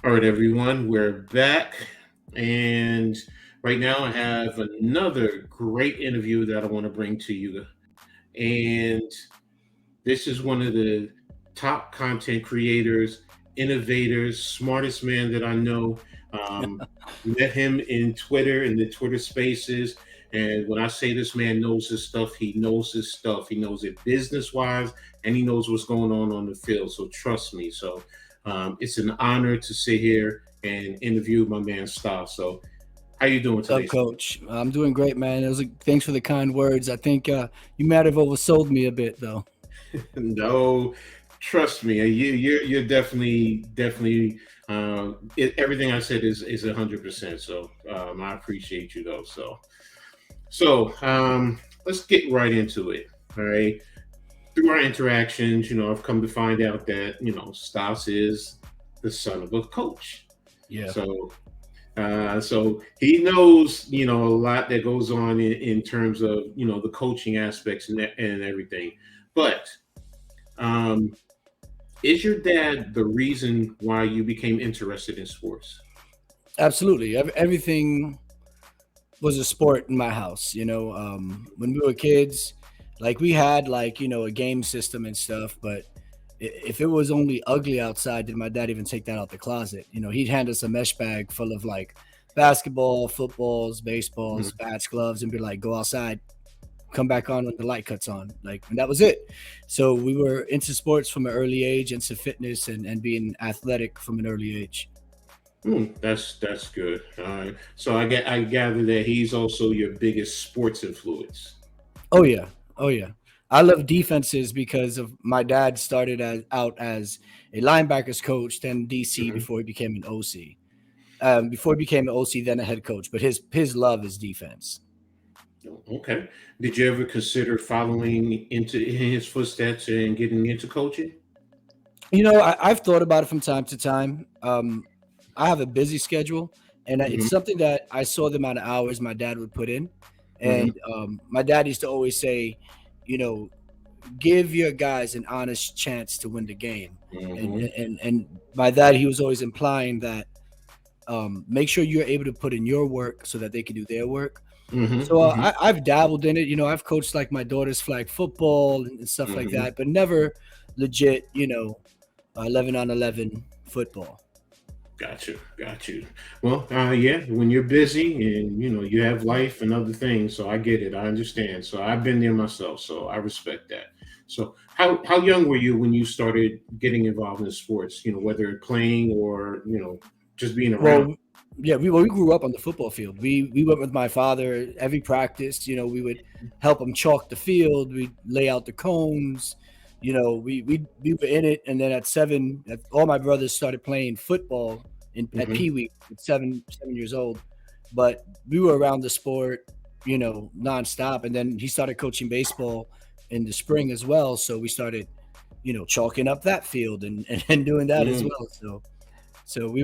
All right, everyone, we're back. And right now I have another great interview that I want to bring to you. And this is one of the top content creators, innovators, smartest man that I know. Um, Met him in Twitter, in the Twitter spaces. And when I say this man knows his stuff, he knows his stuff. He knows it business wise, and he knows what's going on the field. So trust me. So it's an honor to sit here and interview my man Staas. So how you doing What's up, today? Coach? I'm doing great, man. Thanks for the kind words. I think you might have oversold me a bit, though. No, trust me, you're definitely. Everything I said is 100%. So I appreciate you though. So let's get right into it. All right. Through our interactions, I've come to find out that Stas is the son of a coach. Yeah, So he knows, a lot that goes on in terms of, the coaching aspects and everything. But um, is your dad the reason why you became interested in sports? absolutely. Everything was a sport in my house. When we were kids, like we had a game system and stuff, but if it was only ugly outside, did my dad even take that out the closet? He'd hand us a mesh bag full of like basketball, footballs, baseballs, Mhm. bats, gloves, and be like, go outside, come back on when the light cuts on. Like, and that was it. So we were into sports from an early age, into fitness and being athletic from an early age. That's good. All right. So I gather that he's also your biggest sports influence. Oh yeah. Oh yeah. I love defenses because of my dad started out as a linebackers coach, then DC Mhm. before he became an OC. Before he became an OC, then a head coach. But his love is defense. Okay. Did you ever consider following into his footsteps and getting into coaching? I've thought about it from time to time. I have a busy schedule, and it's Hmm. something that I saw the amount of hours my dad would put in. Hmm. And my dad used to always say, you know, give your guys an honest chance to win the game. And Hmm. by that, he was always implying that make sure you're able to put in your work so that they can do their work. Hmm. So Hmm. I've dabbled in it. I've coached like my daughter's flag football and stuff like Hmm. that, but never legit, 11 on 11 football. Got you. Well, yeah, when you're busy and you have life and other things, so I get it. I understand. So I've been there myself, so I respect that. So how young were you when you started getting involved in sports? Whether playing or just being around. Well, yeah, we grew up on the football field. We went with my father every practice. We would help him chalk the field. We'd lay out the cones. We were in it, and then at 7, all my brothers started playing football at Hmm. Pee Wee at 7 years old. But we were around the sport, nonstop. And then he started coaching baseball in the spring as well. So we started, chalking up that field and doing that as Hmm. well. So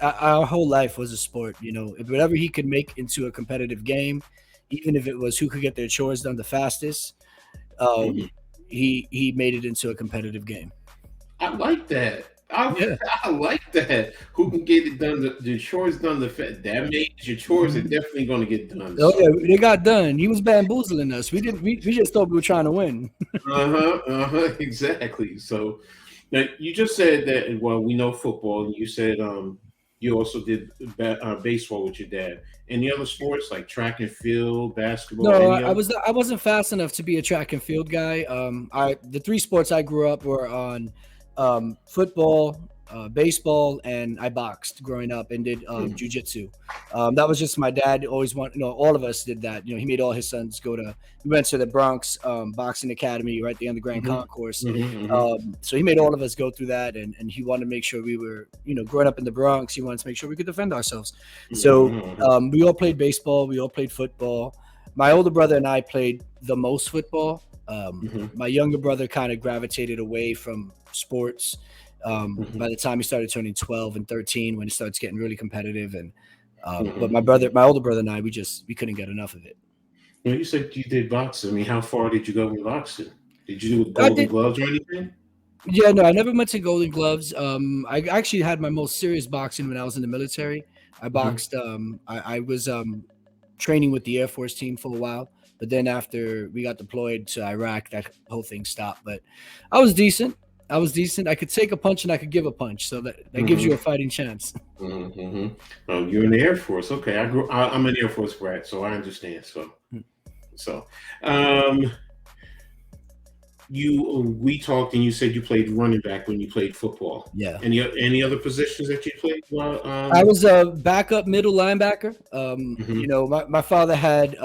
our whole life was a sport. Whatever he could make into a competitive game, even if it was who could get their chores done the fastest, Hmm. um, he made it into a competitive game. I like that. I, Yeah. I like that. Who can get it done? The chores done. That means your chores are Mhm. definitely going to get done. Oh yeah, So. they got done. He was bamboozling us. We didn't. We just thought we were trying to win. Exactly. So now you just said that. Well, we know football, and you said you also did baseball with your dad. Any other sports like track and field, basketball, No, any other? I wasn't fast enough to be a track and field guy. I the three sports I grew up were on football, baseball, and I boxed growing up and did Hmm. jujitsu. That was just my dad always want. All of us did that. He made all his sons go to. We went to the Bronx Boxing Academy right there on the Grand Hmm. Concourse. Hmm. So he made all of us go through that, and he wanted to make sure we were, growing up in the Bronx. He wanted to make sure we could defend ourselves. So Hmm. we all played baseball. We all played football. My older brother and I played the most football. Hmm. My younger brother kind of gravitated away from sports Hmm. by the time he started turning 12 and 13 when it starts getting really competitive. And but Hmm. my older brother and I, we couldn't get enough of it. You said you did boxing. I mean, how far did you go in boxing? Did you do I Golden did Gloves or anything? Yeah, no, I never went to Golden Gloves. I actually had my most serious boxing when I was in the military. I Hmm. boxed. I was training with the Air Force team for a while, but then after we got deployed to Iraq, that whole thing stopped. But I was decent. I was decent. I could take a punch and I could give a punch, so that gives you a Hmm. fighting chance. Hmm. Oh, you're in the Air Force. Okay, I'm an Air Force brat, so I understand. So, um, we talked, and you said you played running back when you played football. Yeah. Any other positions that you played? Well, I was a backup middle linebacker. mhm, My father had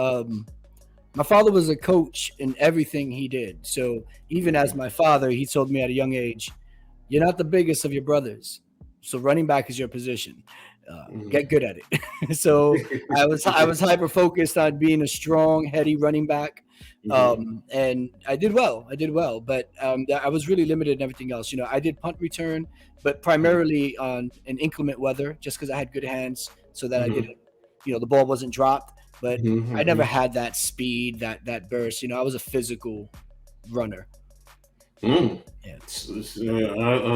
my father was a coach in everything he did. So even as mhm, my father, he told me at a young age, "You're not the biggest of your brothers, so running back is your position. mhm. Get good at it." So I was hyper focused on being a strong, heady running back, Mhm, and I did well. I did well, but I was really limited in everything else. I did punt return, but mhm, primarily on in inclement weather, just because I had good hands, so that I mhm, didn't, the ball wasn't dropped. But mhm, I never mhm. had that speed, that burst. I was a physical runner. Mm. Yeah.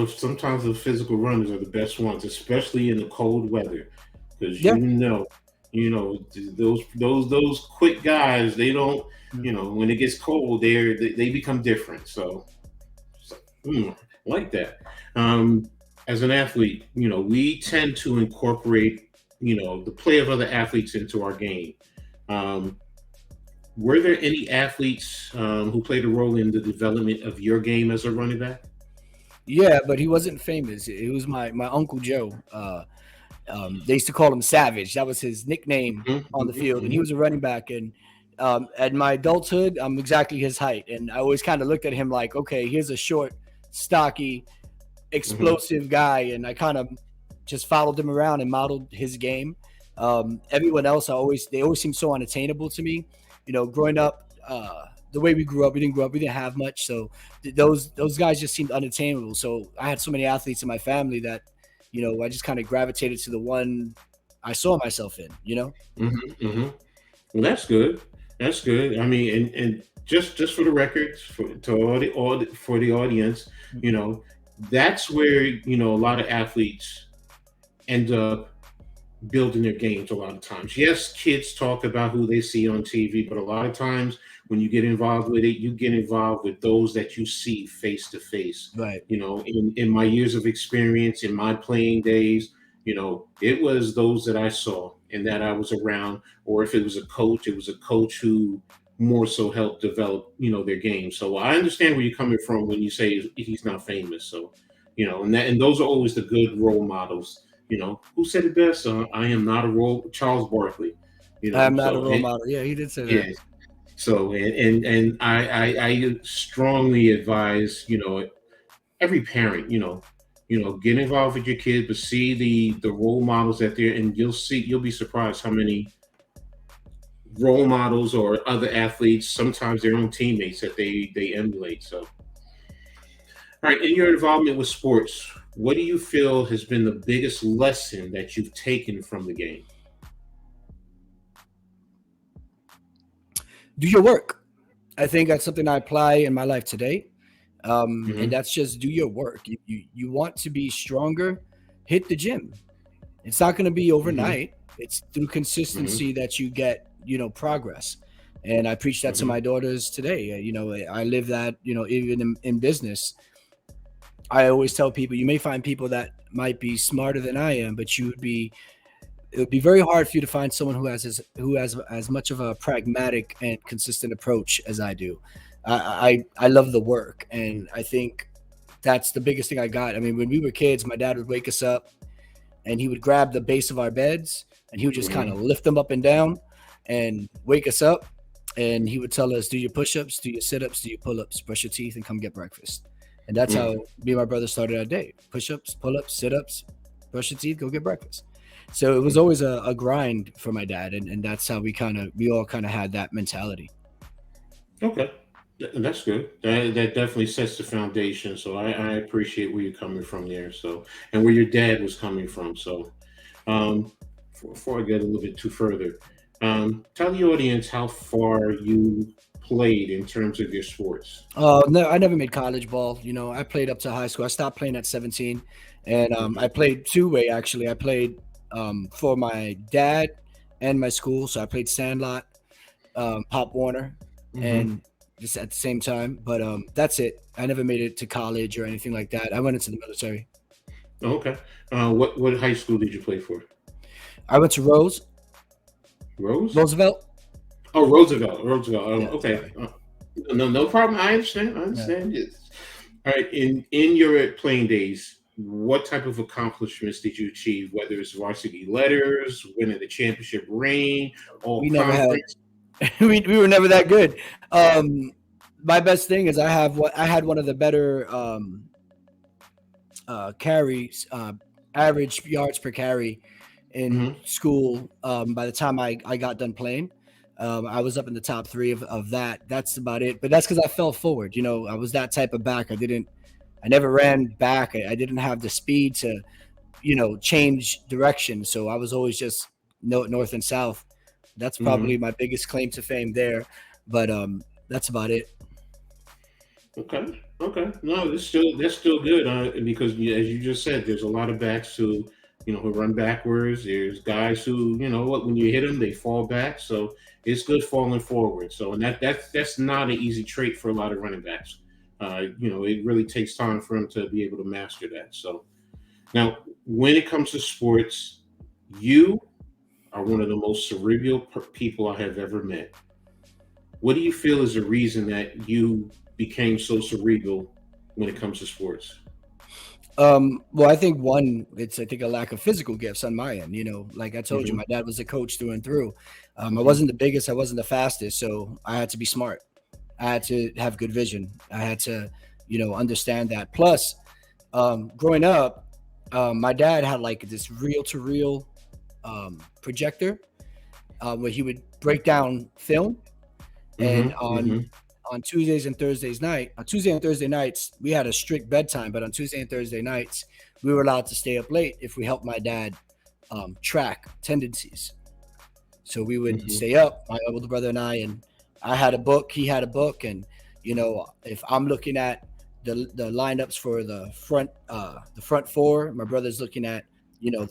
Sometimes the physical runners are the best ones, especially in the cold weather, because Yeah. those quick guys. They don't, Mm. when it gets cold, they become different. So, like that. Um, as an athlete, we tend to incorporate, the play of other athletes into our game. Um, were there any athletes who played a role in the development of your game as a running back? Yeah, but he wasn't famous. It was my uncle Joe. They used to call him Savage. That was his nickname Mhm, on the mhm, field, and he mhm, was a running back. And at my adulthood, I'm exactly his height, and I always kind of looked at him like, okay, here's a short, stocky, mhm, explosive guy, and I kind of just followed him around and modeled his game. Everyone else, they always seemed so unattainable to me. Growing up, the way we grew up, we didn't grow up, we didn't have much, so those guys just seemed unattainable. So I had so many athletes in my family that, I just kind of gravitated to the one I saw myself in. mhm, mhm. Well, that's good. That's good. I mean, and just for the records, for the audience, you know, that's where a lot of athletes end up building their games a lot of times. Yes, kids talk about who they see on TV, but a lot of times when you get involved with it, you get involved with those that you see face to face. Right. In my years of experience, in my playing days, it was those that I saw and that I was around, or if it was a coach, it was a coach who more so helped develop, their game. So I understand where you're coming from when you say he's not famous. So, and those are always the good role models. Who said it best? I am not a role. Charles Barkley. I'm not a So role model. Yeah, he did say that. yeah. So and I strongly advise every parent get involved with your kid, but see the role models that they're, and you'll be surprised how many role models or other athletes, sometimes their own teammates that they emulate. So, all right, in your involvement with sports, what do you feel has been the biggest lesson that you've taken from the game? Do your work. I think that's something I apply in my life today. And Hmm. that's just do your work. You want to be stronger, hit the gym. It's not going to be Hmm. overnight. It's through Hmm. consistency that you get, progress. And I preach that to Hmm. my daughters today. I live that, even in business. I always tell people you may find people that might be smarter than I am, but it would be very hard for you to find someone who has as much of a pragmatic and consistent approach as I do. I love the work, and I think that's the biggest thing I got. I mean, when we were kids, my dad would wake us up and he would grab the base of our beds and he would just kind Hmm. of lift them up and down and wake us up. And he would tell us, do your push ups, do your sit ups, do your pull ups, brush your teeth, and come get breakfast. And that's how me and my brother started our day: push ups, pull ups, sit ups, brush your teeth, go get breakfast. So it was always a grind for my dad. And that's how we all kind of had that mentality. Okay. That's good. That definitely sets the foundation. So I appreciate where you're coming from there. So, and where your dad was coming from. So, um, before I get a little bit too further, tell the audience how far you played in terms of your sports? No, I never made college ball. You know, I played up to high school. I stopped playing at 17, and I Hmm. played two-way actually. I played for my dad and my school. So I played Sandlot, Pop Warner, Hmm. and just at the same time. But that's it. I never made it to college or anything like that. I went into the military. Okay. What high school did you play for? I went to Rose? Roosevelt. Oh, Roosevelt. Roosevelt. Yeah, Okay. sorry. No problem. I understand. I Yeah. understand. Yes. All right. In your playing days, what type of accomplishments did you achieve? Whether it's varsity letters, winning the championship ring, all We never had. conference. We were never that good. Um, my best thing is I had one of the better carries, average yards per carry in Hmm. school. By the time I got done playing, I was up in the top three of that. That's about it. But that's because I fell forward. You know, I was that type of back. I never ran back. I didn't have the speed to, change direction. So I was always just north and south. That's probably Hmm. my biggest claim to fame there. But that's about it. Okay. Okay. No, that's still good because as you just said, there's a lot of backs who run backwards. There's guys who what when you hit them they fall back. So it's good falling forward. So and that's not an easy trait for a lot of running backs. It really takes time for them to be able to master that. So now, when it comes to sports, you are one of the most cerebral people I have ever met. What do you feel is the reason that you became so cerebral when it comes to sports? Well, I think one, it's I think a lack of physical gifts on my end. You know, like I told you, Hmm. my dad was a coach through and through. I Hmm. wasn't the biggest, I wasn't the fastest, so I had to be smart. I had to have good vision. I had to, understand that. Plus, growing up, my dad had like this reel to reel projector where he would break down film, and Hmm. Hmm. on Tuesdays and Thursdays night, on Tuesday and Thursday nights, we had a strict bedtime, but on Tuesday and Thursday nights, we were allowed to stay up late if we helped my dad track tendencies. So we would Hmm. stay up, my older brother and and I had a book, he had a book, and if I'm looking at the lineups for the front four, my brother's looking at the Hmm.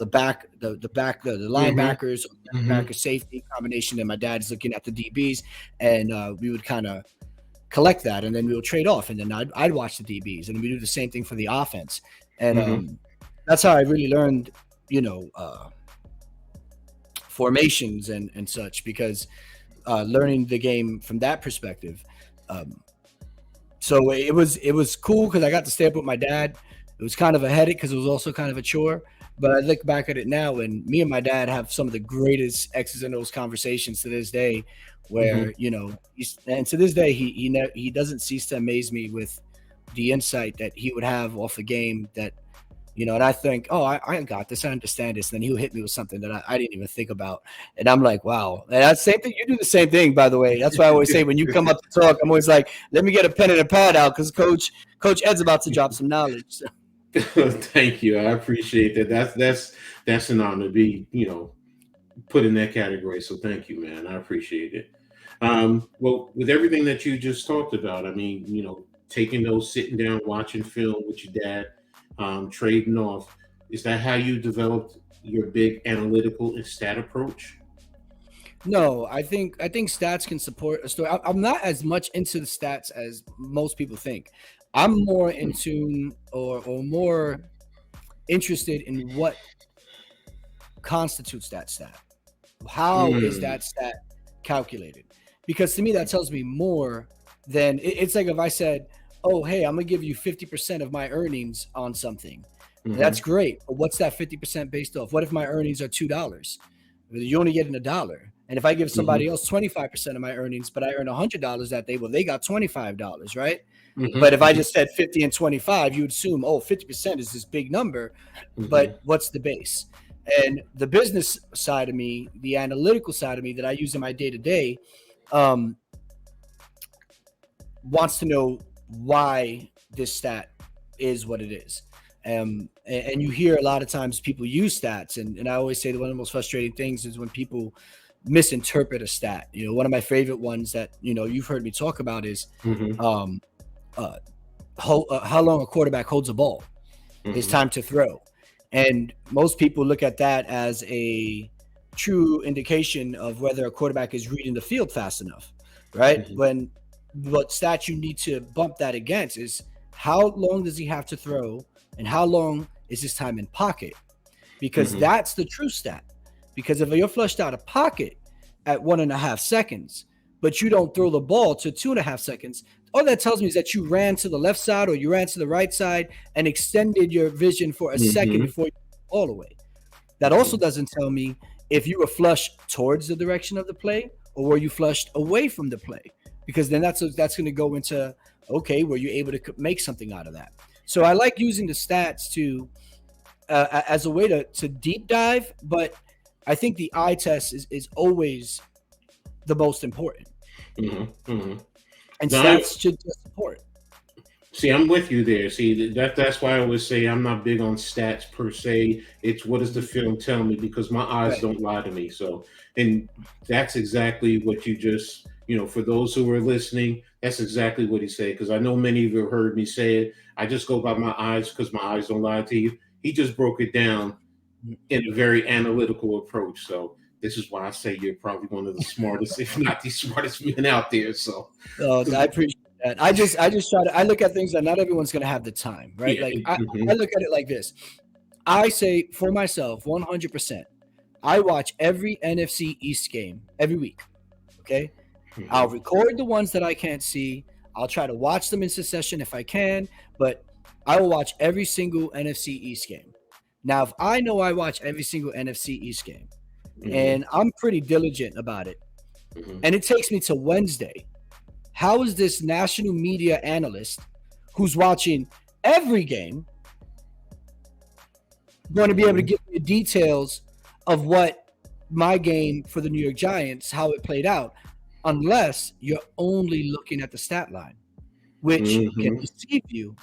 linebackers, Hmm. backer safety combination, and my dad's looking at the DBs, and we would kind of collect that, and then we would trade off, and then I'd watch the DBs, and we do the same thing for the offense, and Hmm. that's how I really learned, you know, uh, formations and such, because learning the game from that perspective. Um, so it was cool because I got to stay up with my dad. It was kind of a headache because it was also kind of a chore. But I look back at it now, and me and my dad have some of the greatest X's and O's conversations to this day, Hmm. where and to this day he doesn't cease to amaze me with the insight that he would have off a game that and I think, oh, I got this, I understand this. And then he'll hit me with something that I didn't even think about. And I'm like, wow. And that's the same thing. You do the same thing, by the way. That's why I always say when you come up to talk, I'm always like, let me get a pen and a pad out because Coach Ed's about to drop some knowledge. So, Thank you. I appreciate that. That's an honor to be put in that category. So thank you, man. I appreciate it. Well, with everything that you just talked about, I mean, taking those, sitting down, watching film with your dad, trading off, is that how you developed your big analytical and stat approach? no, I think stats can support a story. I'm not as much into the stats as most people think. I'm more into or more interested in what constitutes that stat. How is Mm, that stat calculated? Because to me, that tells me more than it's like if I said, "Oh, hey, I'm gonna give you 50% of my earnings on something." That's hmm. great, but what's that 50% based off? What if my earnings are $2? You're only getting a dollar. And if I give somebody Hmm. else 25% of my earnings, but I earn $100 that day, well, they got $25, right? But if I Hmm. just said 50 and 25, you would assume, oh, 50% is this big number, Hmm. but what's the base? And the business side of me, the analytical side of me that I use in my day to day, wants to know why this stat is what it is. And you hear a lot of times people use stats, and I always say that one of the most frustrating things is when people misinterpret a stat. One of my favorite ones that you've heard me talk about is Mm-hmm. um, uh, how long a quarterback holds a ball. His Mm-hmm. time to throw. And most people look at that as a true indication of whether a quarterback is reading the field fast enough, right? Mm-hmm. When what stat you need to bump that against is how long does he have to throw and how long is his time in pocket? Because Mm-hmm. that's the true stat. Because if you're flushed out of pocket at 1.5 seconds, but you don't throw the ball to 2.5 seconds, all that tells me is that you ran to the left side or you ran to the right side and extended your vision for a second Mm-hmm. before you put the ball away. That also Mm-hmm. doesn't tell me if you were flushed towards the direction of the play or were you flushed away from the play, because then that's going to go into, okay, were you able to make something out of that? So I like using the stats to as a way to deep dive, but I think the eye test is always the most important, Mm-hmm. Mm-hmm. and Now, I, stats should just support. see, I'm with you there. See, that's why I always say I'm not big on stats per se. It's what does the film tell me, because my eyes Right. don't lie to me. So, and that's exactly what you just, for those who are listening, that's exactly what he said. Because I know many of you have heard me say it. I just go by my eyes because my eyes don't lie to you. He just broke it down in a very analytical approach. So this is why I say you're probably one of the smartest, if not the smartest men out there. So, I appreciate that. I just try to. I look at things that not everyone's going to have the time, right? yeah. Like I Mhm. look at it like this. I say for myself, 100%. I watch every NFC East game every week. Okay, I'll Mhm. record the ones that I can't see. I'll try to watch them in succession if I can, but I will watch every single NFC East game. Now, if I know I watch every single NFC East game Mhm. and I'm pretty diligent about it, Mhm. and it takes me to Wednesday, how is this national media analyst who's watching every game going to be able to Mhm. give me details of what my game for the New York Giants, how it played out, unless you're only looking at the stat line, which can Mhm. deceive you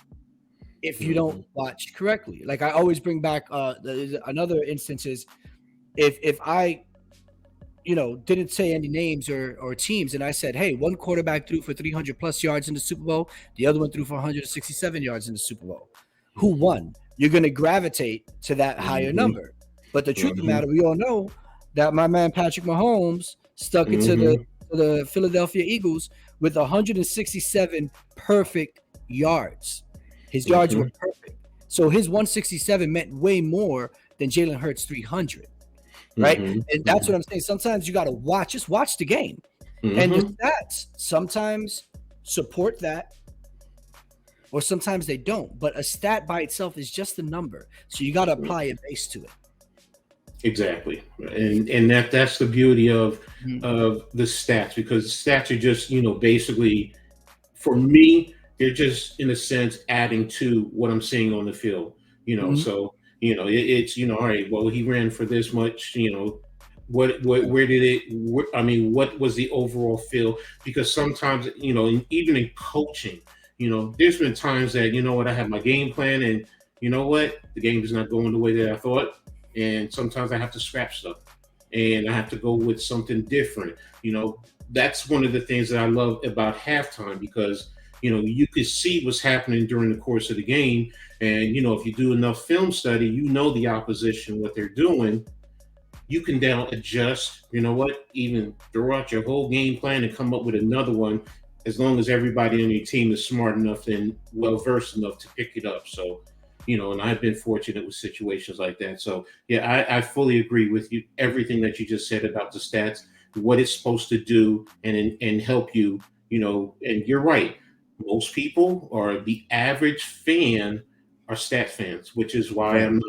if you don't Mhm. watch correctly. Like I always bring back another instance is if I didn't say any names or teams, and I said, hey, one quarterback threw for 300 plus yards in the Super Bowl, the other one threw for 167 yards in the Super Bowl. Who Mhm. won? You're going to gravitate to that higher Mhm. number. But the truth of the Mhm. matter, we all know that my man Patrick Mahomes stuck into the Mhm. to the Philadelphia Eagles with 167 perfect yards. His yards were Mhm. perfect. So his 167 meant way more than Jalen Hurts' 300, right? Mhm. And that's what Mhm. I'm saying. Sometimes you got to just watch the game. And the Mhm. stats sometimes support that, or sometimes they don't. But a stat by itself is just a number. So you got to apply a base to it. Exactly, and that's the beauty Mhm. of the stats, because stats are just basically, for me, they're just in a sense adding to what I'm seeing on the field. Mhm. So it's all right. Well, he ran for this much. What where did it? I mean, what was the overall feel? Because sometimes even in coaching, there's been times that what, I have my game plan, and what, the game is not going the way that I thought, and sometimes I have to scrap stuff, and I have to go with something different. That's one of the things that I love about halftime, because you could see what's happening during the course of the game, and if you do enough film study, the opposition, what they're doing. You can now adjust. You know what? Even throw out your whole game plan and come up with another one, as long as everybody on your team is smart enough and well versed enough to pick it up. So, and I've been fortunate with situations like that. So, yeah, I fully agree with you. Everything that you just said about the stats, what it's supposed to do, and help you. And you're right. Most people, or the average fan, are stat fans, which is why Right.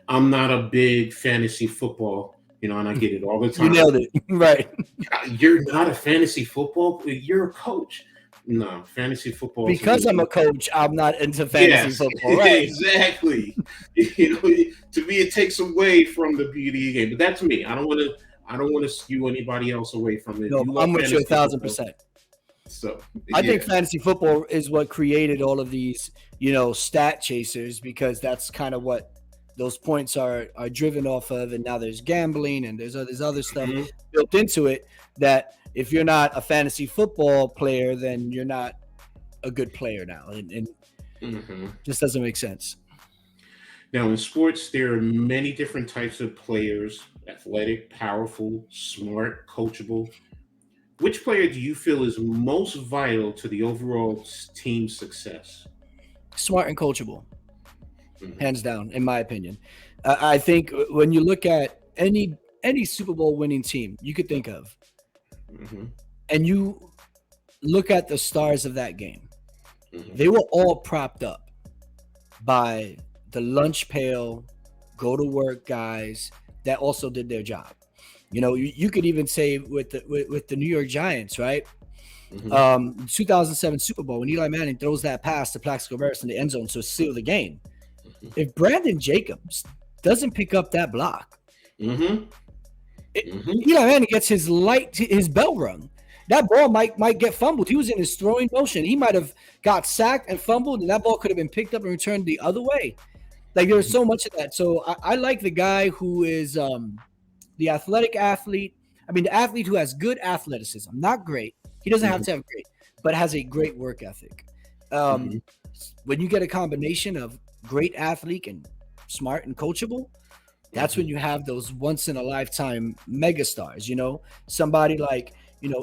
I'm not a big fantasy football, and I get it all the You time. nailed it. Right. You're not a fantasy football, you're a coach. No, fantasy football to Because me. I'm a coach, I'm not into fantasy Yes, football. Right. exactly. To me, it takes away from the beauty of the game. But that's me. I don't want to skew anybody else away from it. No, You love I'm with you a fantasy thousand football, percent. so I think yeah. fantasy football is what created all of these, stat chasers, because that's kind of what those points are driven off of, and now there's gambling and there's other stuff Mhm. built into it that if you're not a fantasy football player, then you're not a good player now, and Mhm. just doesn't make sense. Now, in sports, there are many different types of players: athletic, powerful, smart, coachable. Which player do you feel is most vital to the overall team success? Smart and coachable, Mhm. hands down, in my opinion. I think when you look at any Super Bowl winning team you could think of, Mhm. and you look at the stars of that game, Mhm. they were all propped up by the lunch pail, go to work guys that also did their job. You could even say with the New York Giants, right? Mhm. 2007 Super Bowl when Eli Manning throws that pass to Plaxico Burress in the end zone to seal the game. Mhm. If Brandon Jacobs doesn't pick up that block, Mhm. it, Mhm. Eli Manning gets his bell rung. That ball might get fumbled. He was in his throwing motion. He might have got sacked and fumbled, and that ball could have been picked up and returned the other way. Like there's Mhm. so much of that. So I like the guy who is the athletic athlete. I mean, the athlete who has good athleticism, not great. He doesn't have Mhm. to have great, but has a great work ethic. Um, Mhm. when you get a combination of great athlete and smart and coachable, that's when Mhm. you have those once in a lifetime megastars. Somebody like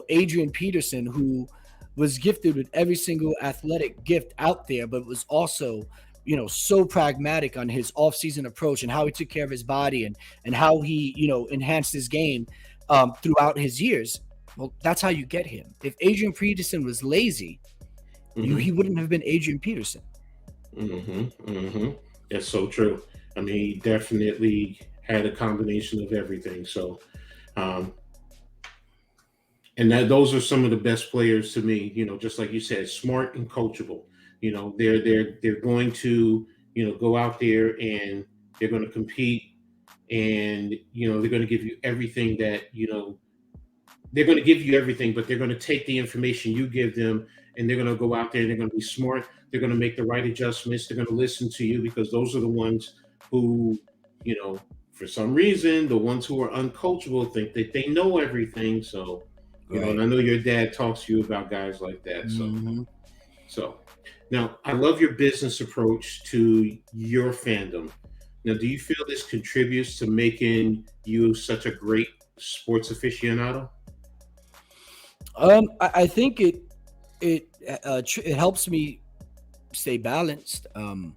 Adrian Peterson, who was gifted with every single athletic gift out there, but was also so pragmatic on his off-season approach and how he took care of his body and how he enhanced his game throughout his years. Well, that's how you get him. If Adrian Peterson was lazy, he Mhm. wouldn't have been Adrian Peterson. Mhm. Mhm. That's so true. I mean, he definitely had a combination of everything. So, um, and that those are some of the best players to me. Just like you said, smart and coachable. They're going to go out there and they're going to compete, and they're going to give you everything that they're going to give you everything, but they're going to take the information you give them, and they're going to go out there and they're going to be smart. They're going to make the right adjustments. They're going to listen to you because those are the ones who, for some reason, the ones who are uncoachable think that they know everything. So, and Right. I know your dad talks to you about guys like that. So, Mm-hmm. so now I love your business approach to your fandom. Now, do you feel this contributes to making you such a great sports aficionado? I think it helps me stay balanced. Hmm.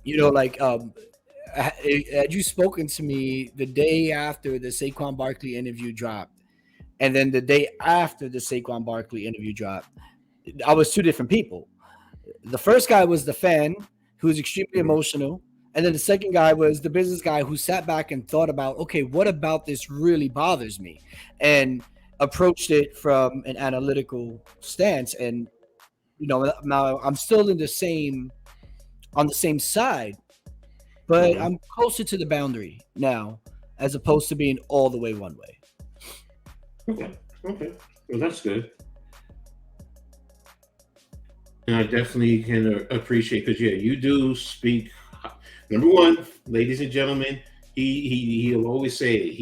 Like had you spoken to me the day after the Saquon Barkley interview dropped, and then the day after the Saquon Barkley interview dropped, I was two different people. The first guy was the fan who was extremely Hmm. emotional. And then the second guy was the business guy who sat back and thought about, okay, what about this really bothers me? And approached it from an analytical stance. And, now I'm still on the same side, but Hmm. I'm closer to the boundary now as opposed to being all the way one way. Okay. Okay. Well, that's good. And I definitely can appreciate because yeah, you do speak. Number one, ladies and gentlemen, he'll always say it.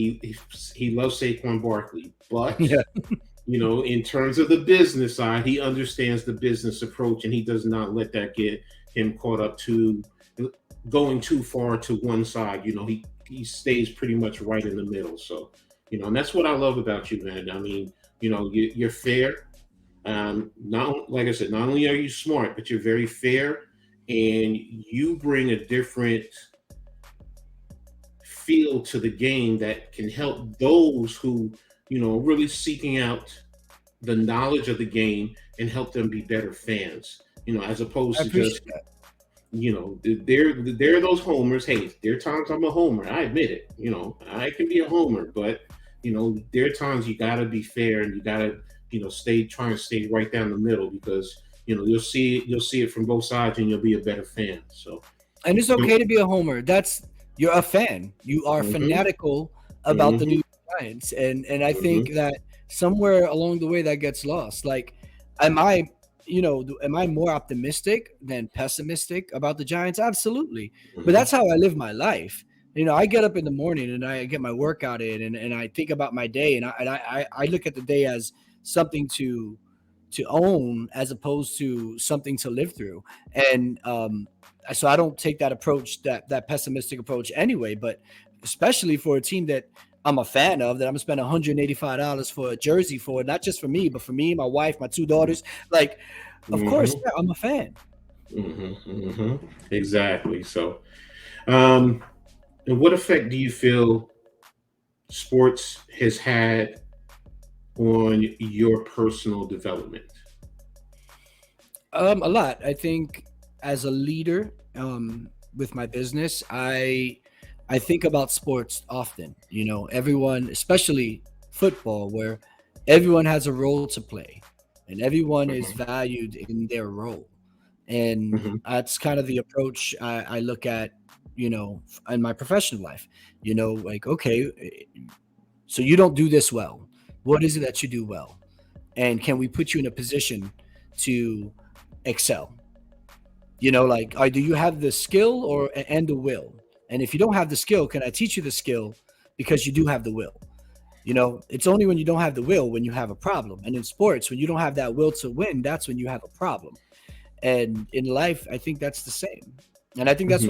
He loves Saquon Barkley, but Yeah. in terms of the business side, he understands the business approach, and he does not let that get him caught up to going too far to one side. He stays pretty much right in the middle. So, and that's what I love about you, man. I mean, you're fair. Not like I said, not only are you smart, but you're very fair, and you bring a different feel to the game that can help those who are really seeking out the knowledge of the game and help them be better fans. As opposed I to just appreciate that. there are those homers. Hey, there are times I'm a homer. I admit it. I can be a homer, but there are times you gotta be fair and you gotta stay trying to stay right down the middle because you'll see it from both sides and you'll be a better fan. So. And it's okay to be a homer. You're a fan. You are Hmm. fanatical about the New Hmm. York Giants, and I Hmm. think that somewhere along the way that gets lost. Like, am I? am I more optimistic than pessimistic about the Giants? Absolutely. But Hmm. that's how I live my life. I get up in the morning and I get my workout in, and I think about my day, and I look at the day as something to own as opposed to something to live through. And so I don't take that approach, that pessimistic approach anyway, but especially for a team that I'm a fan of, that I'm gonna spend $185 for a jersey for, not just for me, but for me, my wife, my two daughters. Like, of course, Hmm. yeah, I'm a fan. Hmm. Hmm. Exactly. So, um, and what effect do you feel sports has had on your personal development? A lot. I think as a leader, with my business, I think about sports often. Everyone, especially football, where everyone has a role to play, and everyone is Hmm. valued in their role. And Hmm. that's kind of the approach I look at, in my professional life. Like, okay, so you don't do this well. What is it that you do well? And can we put you in a position to excel? Like, do you have the skill or and the will? And if you don't have the skill, can I teach you the skill because you do have the will? It's only when you don't have the will when you have a problem. And in sports, when you don't have that will to win, that's when you have a problem. And in life, I think that's the same. And Hmm. I think that's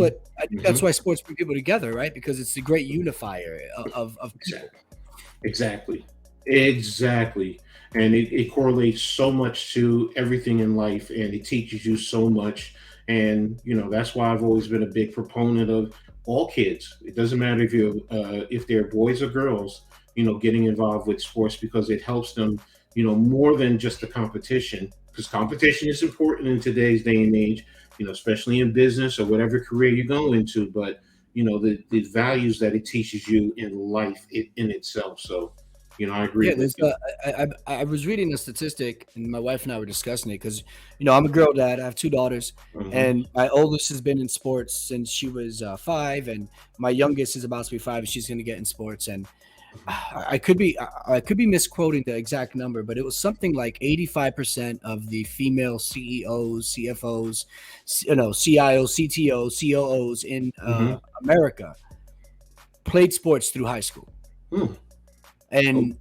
Hmm. why sports bring people together, right? Because it's the great unifier of people. Exactly. Exactly. Exactly. And it correlates so much to everything in life, and it teaches you so much. And that's why I've always been a big proponent of all kids. It doesn't matter if they're boys or girls, getting involved with sports, because it helps them, more than just the competition. Because competition is important in today's day and age, especially in business or whatever career you go into. But the values that it teaches you in life in itself. So I agree Yeah, with there's you. I was reading a statistic, and my wife and I were discussing it because I'm a girl dad. I have two daughters, Hmm. and my oldest has been in sports since she was 5, and my youngest is about to be 5, and she's going to get in sports. And I could be misquoting the exact number, but it was something like 85% of the female CEOs, CFOs, CIOs, CTOs, COOs in Hmm. America played sports through high school, Hmm. Oh. and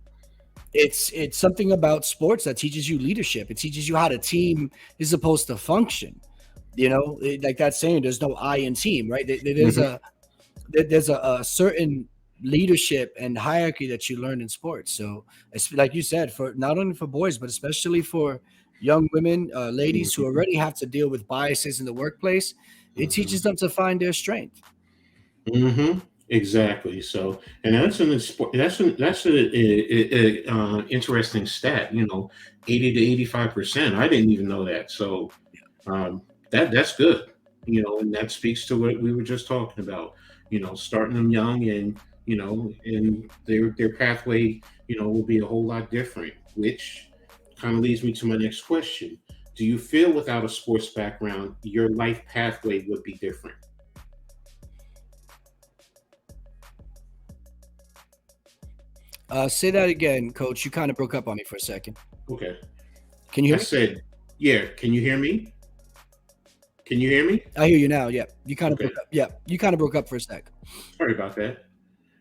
it's something about sports that teaches you leadership. It teaches you how the team is supposed to function. Like that saying, "There's no I in team," right? Hmm. There's a certain leadership and hierarchy that you learn in sports. So it's like you said, for not only for boys, but especially for young women, ladies who Hmm. already have to deal with biases in the workplace, it Hmm. teaches them to find their strength. Hmm. Exactly. So, and that's an interesting stat. 80 to 85%. I didn't even know that. So, um, that's good. And that speaks to what we were just talking about. Starting them young, and their pathway, will be a whole lot different. Which kind of leads me to my next question: do you feel without a sports background, your life pathway would be different? Say that again, Coach. You kind of broke up on me for a second. Okay. Can you I hear me? said, yeah. Can you hear me? Can you hear me? I hear you now. Yeah, you kind of Okay. broke up. Yeah, you kind of broke up for a sec. Sorry about that.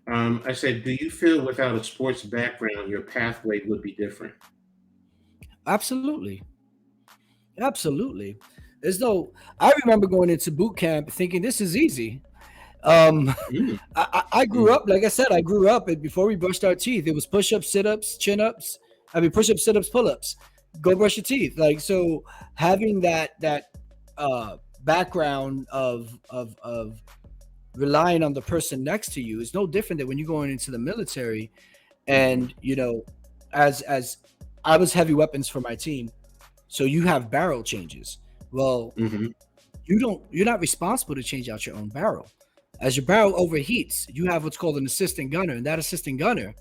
I said, do you feel without a sports background, your pathway would be different? Absolutely, absolutely. As though I remember going into boot camp thinking this is easy. Um, Mm, I grew mm, up, like I said, I grew up, and before we brushed our teeth, it was push ups, sit ups, chin ups. I mean, push ups, sit ups, pull ups. Go brush your teeth. Like, so, having that background of relying on the person next to you is no different than when you're going into the military. mhm, And as I was heavy weapons for my team, so you have barrel changes. Well, mhm, you're not responsible to change out your own barrel. As your barrel overheats, you have what's called an assistant gunner, and that assistant gunner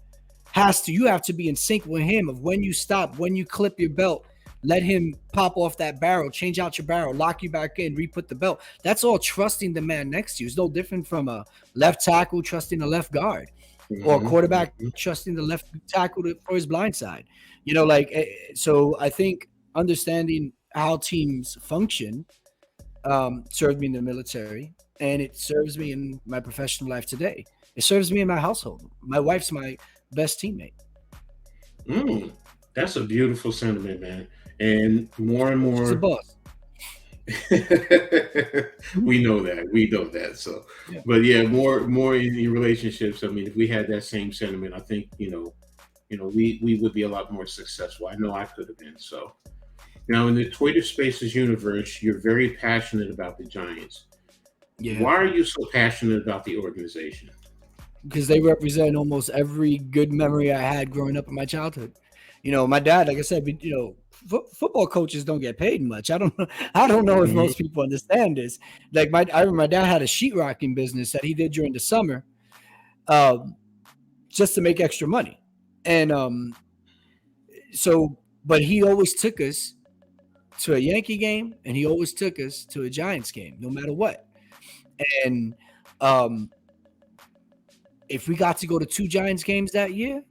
you have to be in sync with him of when you stop, when you clip your belt, let him pop off that barrel, change out your barrel, lock you back in, re-put the belt. That's all trusting the man next to you. It's no different from a left tackle trusting a left guard, or a mhm, quarterback mhm, trusting the left tackle for his blind side. So I think understanding how teams function served me in the military, and it serves me in my professional life today. It serves me in my household. My wife's my best teammate. Mm, that's a beautiful sentiment, man. And more and She's a more, boss. we know that. We know that. So, Yeah. but yeah, more in your relationships. I mean, if we had that same sentiment, I think we would be a lot more successful. I know I could have been. So now in the Twitter Spaces universe, you're very passionate about the Giants. Yeah. Why are you so passionate about the organization? Because they represent almost every good memory I had growing up in my childhood. My dad, like I said, football coaches don't get paid much. I don't know. I don't know if Hmm. most people understand this. Like I remember my dad had a sheetrocking business that he did during the summer, um, just to make extra money, and but he always took us to a Yankee game, and he always took us to a Giants game, no matter what. And um, if we got to go to two Giants games that year,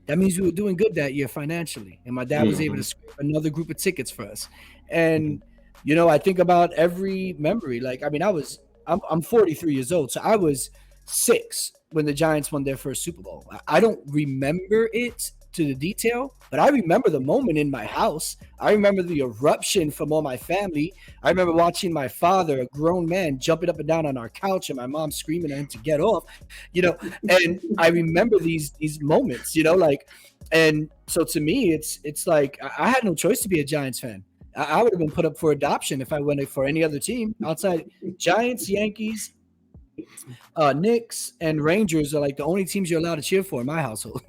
that means we were doing good that year financially. And my dad was able to Hmm. scrape another group of tickets for us. And I think about every memory. Like, I mean, I'm 43 years old, so I was 6 when the Giants won their first Super Bowl. I don't remember it to the detail, but I remember the moment in my house. I remember the eruption from all my family. I remember watching my father, a grown man, jumping up and down on our couch, and my mom screaming at him to get off. And I remember these moments. Like, and so to me, it's like I had no choice to be a Giants fan. I would have been put up for adoption if I went for any other team outside. Giants, Yankees, Knicks, and Rangers are like the only teams you're allowed to cheer for in my household.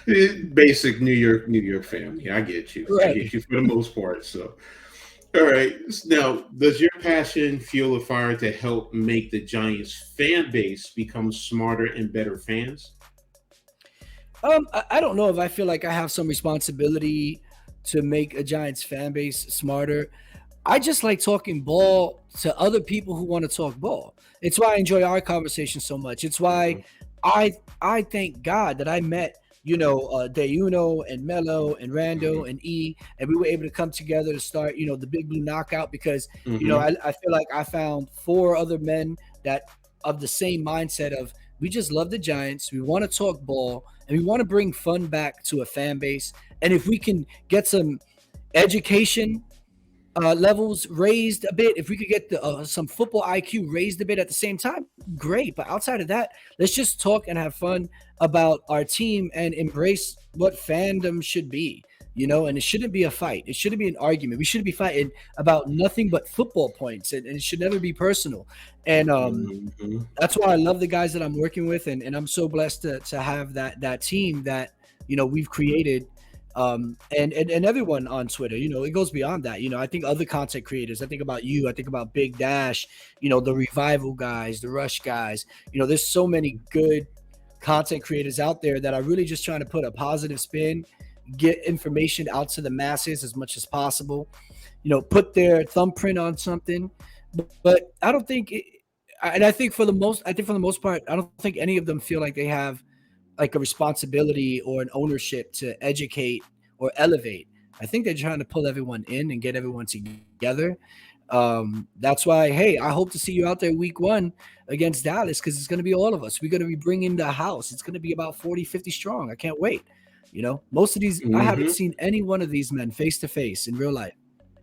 Basic New York family. I get you. I Right. get you for the most part. So, all right. Now, does your passion fuel a fire to help make the Giants fan base become smarter and better fans? I don't know if I feel like I have some responsibility to make a Giants fan base smarter. I just like talking ball to other people who want to talk ball. It's why I enjoy our conversation so much. It's why Mhm. I I thank God that I met Deuno and Mello and Rando Mhm. and and we were able to come together to start the Big Blue Knockout because Mhm. I feel like I found 4 other men that of the same mindset of we just love the Giants, we want to talk ball, and we want to bring fun back to a fan base. And if we can get some education levels raised a bit, if we could get some football IQ raised a bit at the same time, great. But outside of that, let's just talk and have fun about our team and embrace what fandom should be. And it shouldn't be a fight. It shouldn't be an argument. We shouldn't be fighting about nothing but football points, and it should never be personal. And Mhm. that's why I love the guys that I'm working with, and I'm so blessed to have that team that we've created, and everyone on Twitter. It goes beyond that. I think other content creators. I think about you. I think about Big Dash. The Revival guys, the Rush guys. There's so many good content creators out there that are really just trying to put a positive spin, get information out to the masses as much as possible. Put their thumbprint on something. But I don't think and I think for the most part, I don't think any of them feel like they have like a responsibility or an ownership to educate or elevate. I think they're trying to pull everyone in and get everyone together. That's why, hey, I hope to see you out there week 1 against Dallas because it's going to be all of us. We're going to be bringing the house. It's going to be about 40, 50 strong. I can't wait. Most of these, I haven't Mhm. seen any one of these men face to face in real life,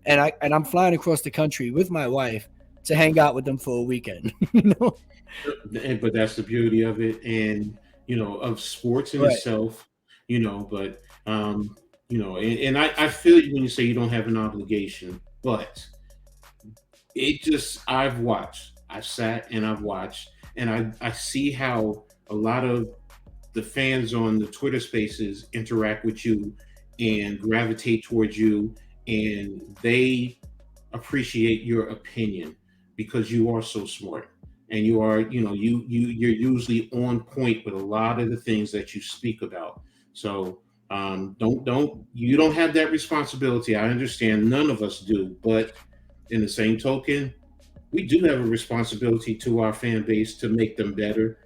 and I'm flying across the country with my wife to hang out with them for a weekend. But that's the beauty of it, and of sports in Right. itself. But and I feel you when you say you don't have an obligation, but I've sat and I've watched, and I see how a lot of the fans on the Twitter spaces interact with you and gravitate towards you, and they appreciate your opinion because you are so smart, and you are you're usually on point with a lot of the things that you speak about. So don't you don't have that responsibility. I understand none of us do, but in the same token, we do have a responsibility to our fan base to make them better,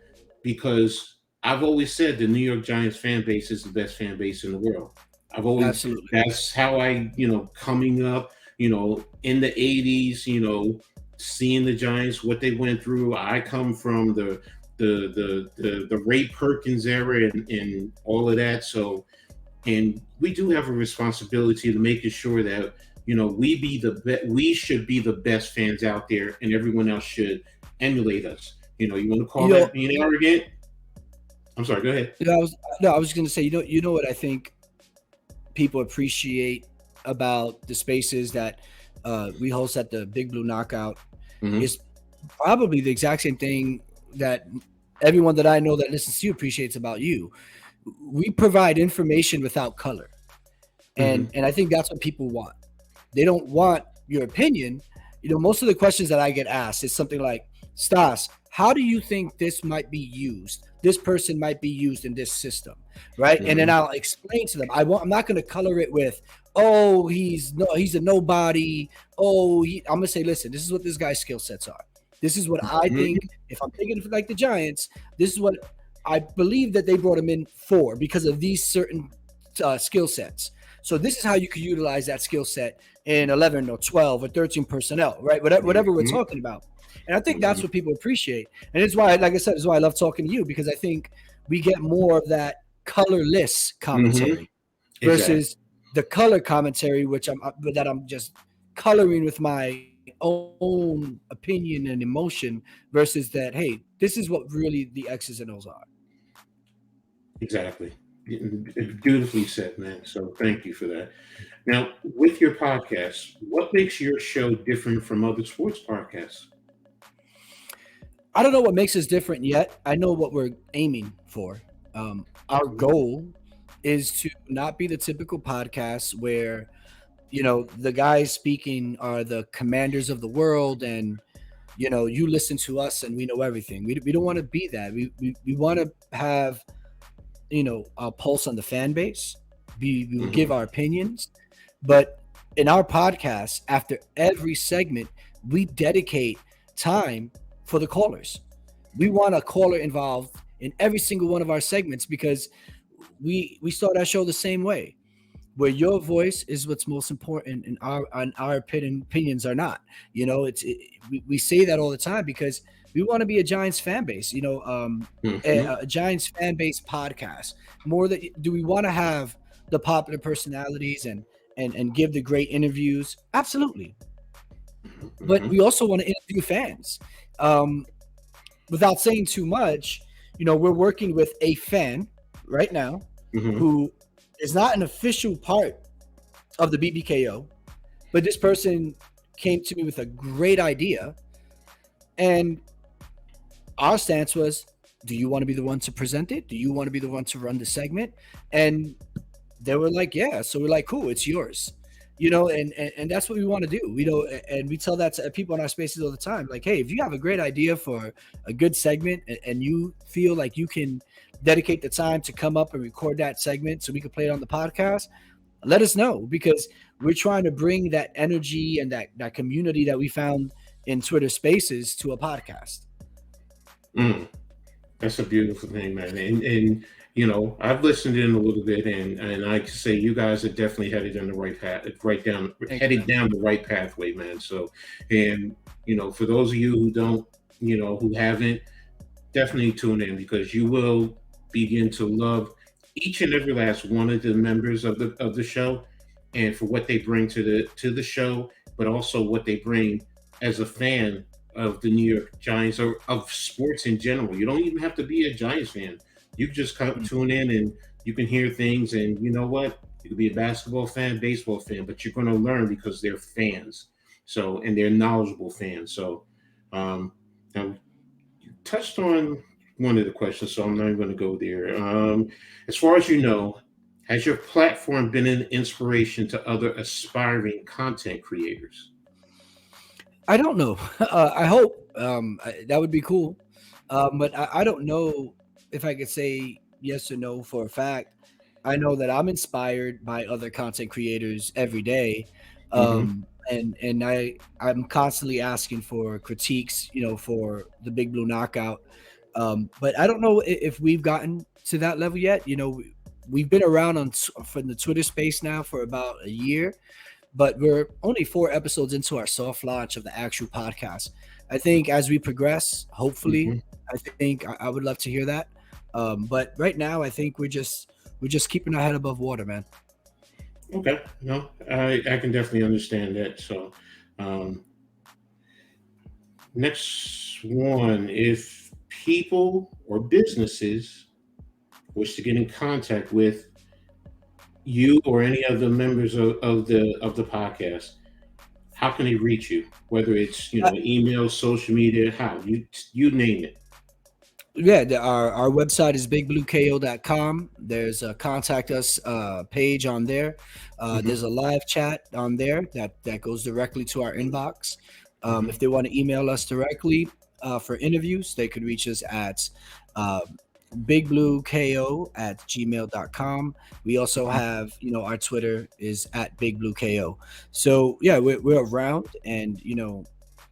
because I've always said the New York Giants fan base is the best fan base in the world. I've always Absolutely. that's how I, coming up, in the '80s, seeing the Giants, what they went through. I come from the Ray Perkins era and all of that. So, and we do have a responsibility to making sure that we should be the best fans out there, and everyone else should emulate us. You want to call You know, that being arrogant? I'm sorry. Go ahead. you know, I was no, I was going to say, you know what I think people appreciate about the spaces that we host at the Big Blue Knockout Hmm. is probably the exact same thing that everyone that I know that listens to you appreciates about you. We provide information without color, Hmm. and I think that's what people want. They don't want your opinion. Most of the questions that I get asked is something like, Stas, how do you think this might be used? This person might be used in this system, right? And then Hmm. I'll explain to them. I'm not going to color it with, oh, he's a nobody. Oh, I'm gonna say, listen, this is what this guy's skill sets are. This is what I Hmm. think. If I'm thinking like the Giants, this is what I believe that they brought him in for because of these certain skill sets. So this is how you could utilize that skill set in 11 or 12 or 13 personnel, right? Whatever we're Hmm. talking about. And I think that's Hmm. what people appreciate. And it's why, like I said, it's why I love talking to you, because I think we get more of that colorless Hmm. commentary Exactly. versus the color commentary, which I'm just coloring with my own opinion and emotion versus that, hey, this is what really the X's and O's are. Exactly. Beautifully said, man. So thank you for that. Now, with your podcast, what makes your show different from other sports podcasts? I don't know what makes us different yet. I know what we're aiming for. Our goal is to not be the typical podcast where, the guys speaking are the commanders of the world, and you listen to us and we know everything. We don't want to be that. We want to have, a pulse on the fan base. We will give Hmm. our opinions, but in our podcast, after every segment, we dedicate time for the callers. We want a caller involved in every single one of our segments because we start our show the same way, where your voice is what's most important and our opinions are not. We say that all the time because we want to be a Giants fan base, Hmm. a Giants fan base podcast. More that do we want to have the popular personalities and give the great interviews? Absolutely. But Hmm. we also want to interview fans. um, Without saying too much, we're working with a fan right now Hmm. who is not an official part of the BBKO, but this person came to me with a great idea, and our stance was, do you want to be the one to present it? Do you want to be the one to run the segment? And they were like, yeah. So we're like, cool, it's yours. And that's what we want to do. And we tell that to people in our spaces all the time. Like, hey, if you have a great idea for a good segment and you feel like you can dedicate the time to come up and record that segment so we can play it on the podcast, let us know, because we're trying to bring that energy and that community that we found in Twitter Spaces to a podcast. Mm. That's a beautiful thing, man. And I've listened in a little bit, and I can say you guys are definitely headed in the right path, Thank you, headed man. down the right pathway, man. So, and for those of you who don't, who haven't, definitely tune in because you will begin to love each and every last one of the members of the show, and for what they bring to the show, but also what they bring as a fan of the New York Giants or of sports in general. You don't even have to be a Giants fan. You can just come Mhm. tune in and you can hear things, and you know what? You could be a basketball fan, baseball fan, but you're going to learn because they're fans. So, and they're knowledgeable fans. So, um, now touched on one of the questions, so I'm not going to go there. As far as you know, has your platform been an inspiration to other aspiring content creators? I don't know. I hope that would be cool. But I don't know if I could say yes or no for a fact. I know that I'm inspired by other content creators every day. Hmm. And I'm constantly asking for critiques, for the Big Blue Knockout. But I don't know if we've gotten to that level yet. we've been around from the Twitter space now for about a year, but we're only 4 episodes into our soft launch of the actual podcast. I think as we progress, hopefully, Hmm. I think I would love to hear that. But right now, I think we're just keeping our head above water, man. Okay, no, I can definitely understand that. So, um, next one, if people or businesses wish to get in contact with you or any of the members of the podcast, how can they reach you? Whether it's email, social media, how you name it. Yeah, our website is bigblueko.com. There's a contact us page on there. Hmm. There's a live chat on there that goes directly to our inbox. If Hmm. they want to email us directly for interviews, they could reach us at uh, bigblueko@gmail.com. We also Hmm. have, our Twitter is at bigblueko. So yeah, we're around, and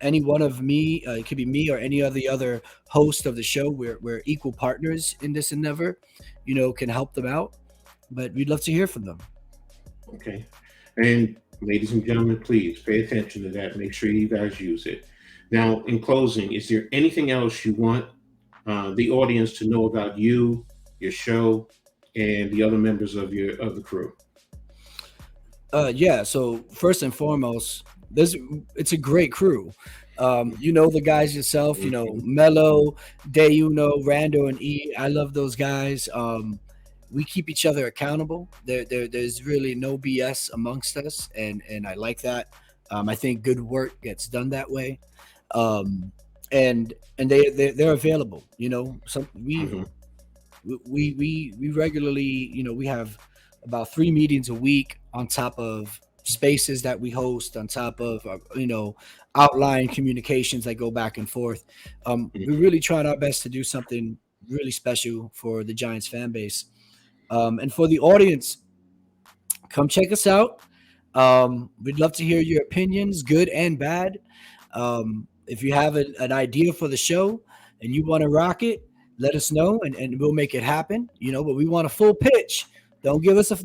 any one of me, it could be me or any of the other host of the show. We're equal partners in this endeavor. Can help them out, but we'd love to hear from them. Okay. And ladies and gentlemen, please pay attention to that. Make sure you guys use it. Now, in closing, is there anything else you want the audience to know about you, your show, and the other members of the crew? Yeah. So first and foremost, this it's a great crew. You know the guys yourself. Mhm. Mello, Deuno, Rando, and E. I love those guys. We keep each other accountable. There's really no BS amongst us, and I like that. I think good work gets done that way. Um, and they're available. Some Mhm. we regularly, we have about 3 meetings a week on top of spaces that we host, on top of outline communications that go back and forth. We're Mhm. really trying our best to do something really special for the Giants fan base, and for the audience. Come check us out. We'd love to hear your opinions, good and bad. If you have an idea for the show and you want to rock it, let us know, and we'll make it happen. But we want a full pitch. Don't give us a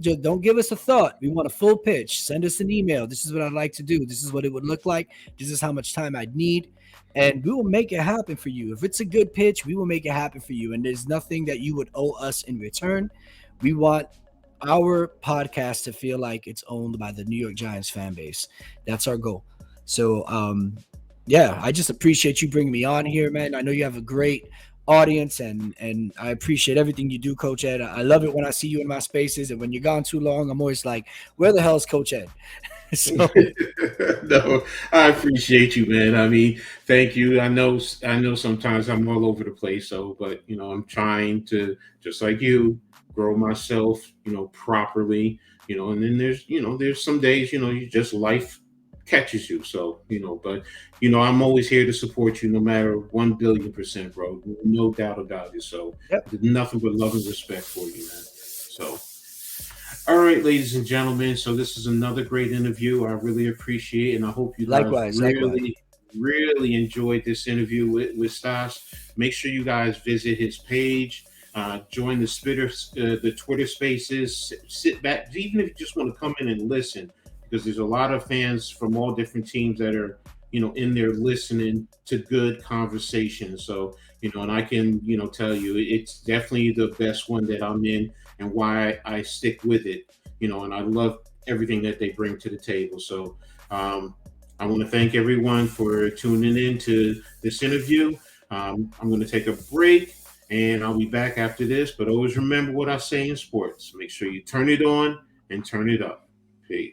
thought. We want a full pitch. Send us an email. This is what I'd like to do. This is what it would look like. This is how much time I'd need. And we will make it happen for you. If it's a good pitch, we will make it happen for you. And there's nothing that you would owe us in return. We want our podcast to feel like it's owned by the New York Giants fan base. That's our goal. So, yeah, I just appreciate you bringing me on here, man. I know you have a great audience, and I appreciate everything you do, Coach Ed. I love it when I see you in my spaces, and when you're gone too long, I'm always like, "Where the hell is Coach Ed?" So, No, I appreciate you, man. I mean, thank you. I know sometimes I'm all over the place, so but I'm trying to, just like you, grow myself, properly, and then there's some days, you just life catches you. So, but I'm always here to support you no matter 1 billion%, bro. No doubt about it. So yep. nothing but love and respect for you, man. So all right, ladies and gentlemen. So this is another great interview. I really appreciate it, and I hope you guys Likewise, likewise. really, really enjoyed this interview with Staas. Make sure you guys visit his page, join the Twitter Spaces. Sit back, even if you just want to come in and listen, because there's a lot of fans from all different teams that are in there listening to good conversation. So and I can tell you it's definitely the best one that I'm in and why I stick with it, and I love everything that they bring to the table. So I want to thank everyone for tuning in to this interview. I'm going to take a break and I'll be back after this. But always remember what I say in sports: make sure you turn it on and turn it up. Peace.